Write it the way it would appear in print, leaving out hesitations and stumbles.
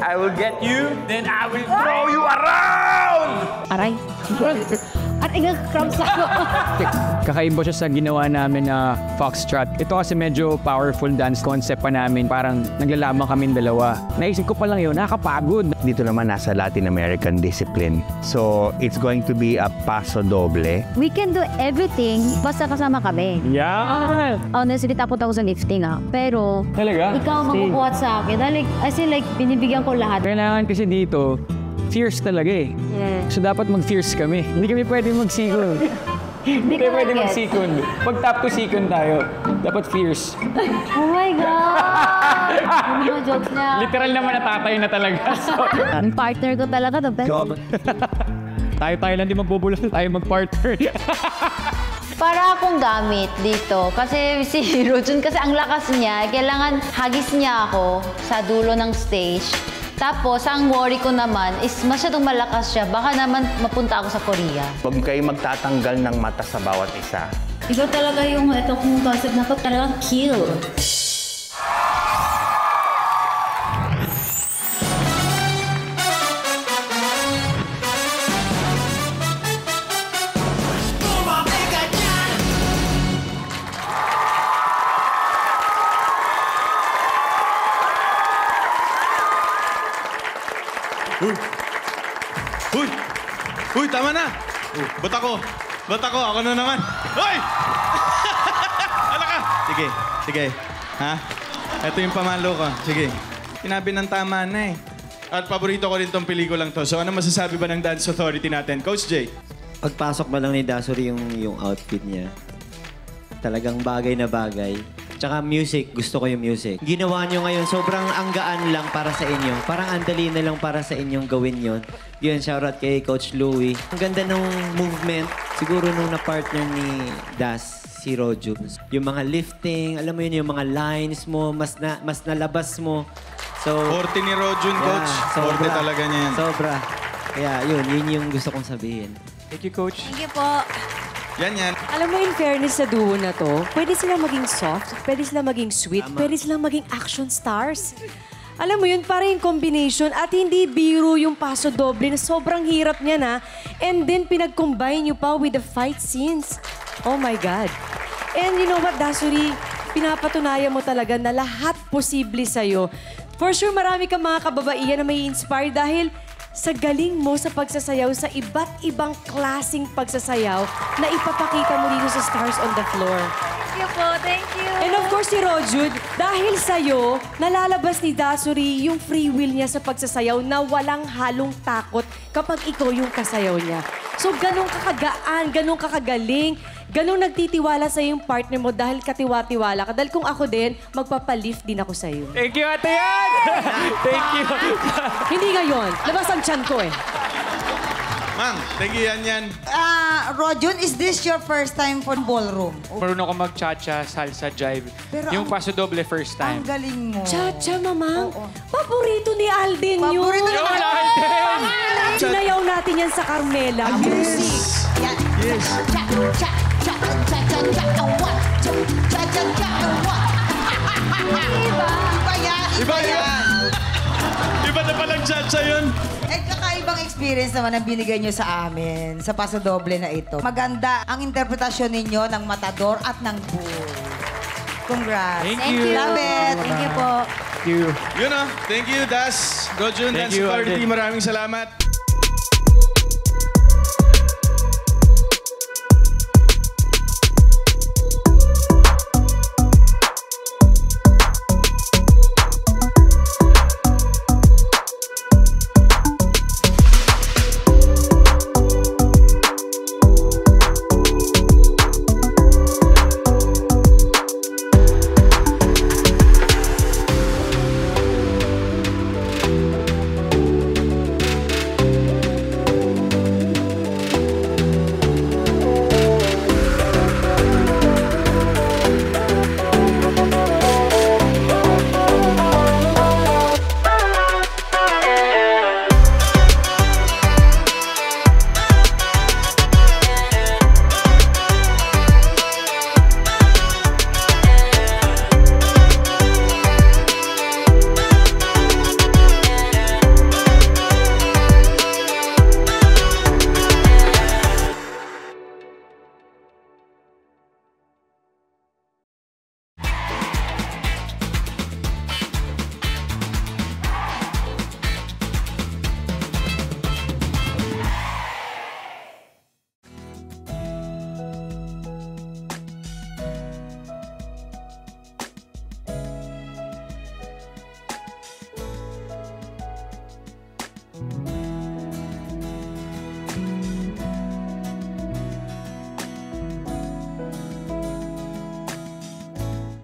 I will get you, then I will throw you around! Aray. Aray nga, crumbs ako. Kakaiba siya sa ginawa namin na foxtrot. Ito kasi medyo powerful dance concept pa namin. Parang naglalamang kami dalawa. Naisip ko pa lang yun, nakakapagod. Dito naman nasa Latin American discipline. So, it's going to be a paso doble. We can do everything basta kasama kami. Yeah! Honestly, tapos ako sa lifting Pero, Talaga? ikaw magbubuhat sa akin. As in, binibigyan ko lahat. Kailangan kasi dito, fierce talaga eh. Yeah. So dapat mag-fierce kami. Hindi kami pwede mag-second. Hindi kami pwede mag-second. Pag top to second tayo, dapat fierce. Oh my God! Ano mga jokes niya? Literal naman natatay na talaga. So, Yung partner ko talaga, the best. tayo lang di magbubulas, tayo mag-partner. Para akong gamit dito. Kasi si Rojun, kasi ang lakas niya, kailangan hagis niya ako sa dulo ng stage. Tapos, ang worry ko naman is masyadong malakas siya. Baka naman mapunta ako sa Korea. Huwag kayo magtatanggal ng mata sa bawat isa. Ikaw talaga yung ito kong concept na talagang kill. Uy, tama na! Ba't ako? Ako na naman. Hoy! Ala ka! Sige. Ha? Ito yung pamalo ko. Sige. Sinabi ng tama na eh. At paborito ko rin tong pelikulang to. So ano masasabi ba ng Dance Authority natin? Coach Jay? Pagpasok ba lang ni Dasuri yung outfit niya, talagang bagay na bagay. Tsaka music, gusto ko yung music. Ginawa nyo ngayon, sobrang anggaan lang para sa inyo. Parang andali na lang para sa inyong gawin yon. Yun, shoutout kay Coach Louie. Ang ganda ng movement, siguro nung na-partner ni Das, si Roju. Yung mga lifting, alam mo yun, yung mga lines mo, mas nalabas mo. So, Forte ni Rojun, Coach. Forte talaga niya yan. Sobra. Kaya yun yung gusto kong sabihin. Thank you, Coach. Thank you po. Yan. Alam mo, in fairness sa duo na to, pwede silang maging soft, pwede silang maging sweet, pwede silang maging action stars. Alam mo yun, parang yung combination at hindi biro yung paso doble na sobrang hirap niya na. And then pinag-combine nyo pa with the fight scenes. Oh my God. And you know what, Dasuri, pinapatunayan mo talaga na lahat posible sa'yo. For sure, marami kang mga kababaihan na may inspire dahil sa galing mo sa pagsasayaw sa iba't ibang klaseng pagsasayaw na ipapakita mo dito sa Stars on the Floor. Thank you po. Thank you. And of course, si Rojud, dahil sa'yo, nalalabas ni Dasuri yung free will niya sa pagsasayaw na walang halong takot kapag ikaw yung kasayaw niya. So, ganun kakagaan, ganun kakagaling, ganun nagtitiwala sa yung partner mo dahil katiwa-tiwala ka. Dahil kung ako din, magpapalift din ako sa'yo. Thank you, Ate Yan! Thank you. Hindi ngayon. Labas ang tiyan ko eh. Ma'am, thank you yan. Rojun, is this your first time for ballroom? Marunong ako mag-cha-cha, salsa, jive. Pero yung paso doble first time. Ang galing mo. Cha-cha, mamang. Paborito ni Alden yun. Paborito ni Alden! Sinayaw natin yan sa Carmela. Music. Yan. Yes. Iba yan. Iba na palang cha-cha yun. Kakaibang experience naman ang binigay nyo sa amin sa Paso Doble na ito. Maganda ang interpretasyon ninyo ng Matador at ng Bull. Congrats. Thank you. Love it. Thank you po. Thank you. Yun Thank you, Das. Rojun, Dance you, Authority. Alden. Maraming salamat.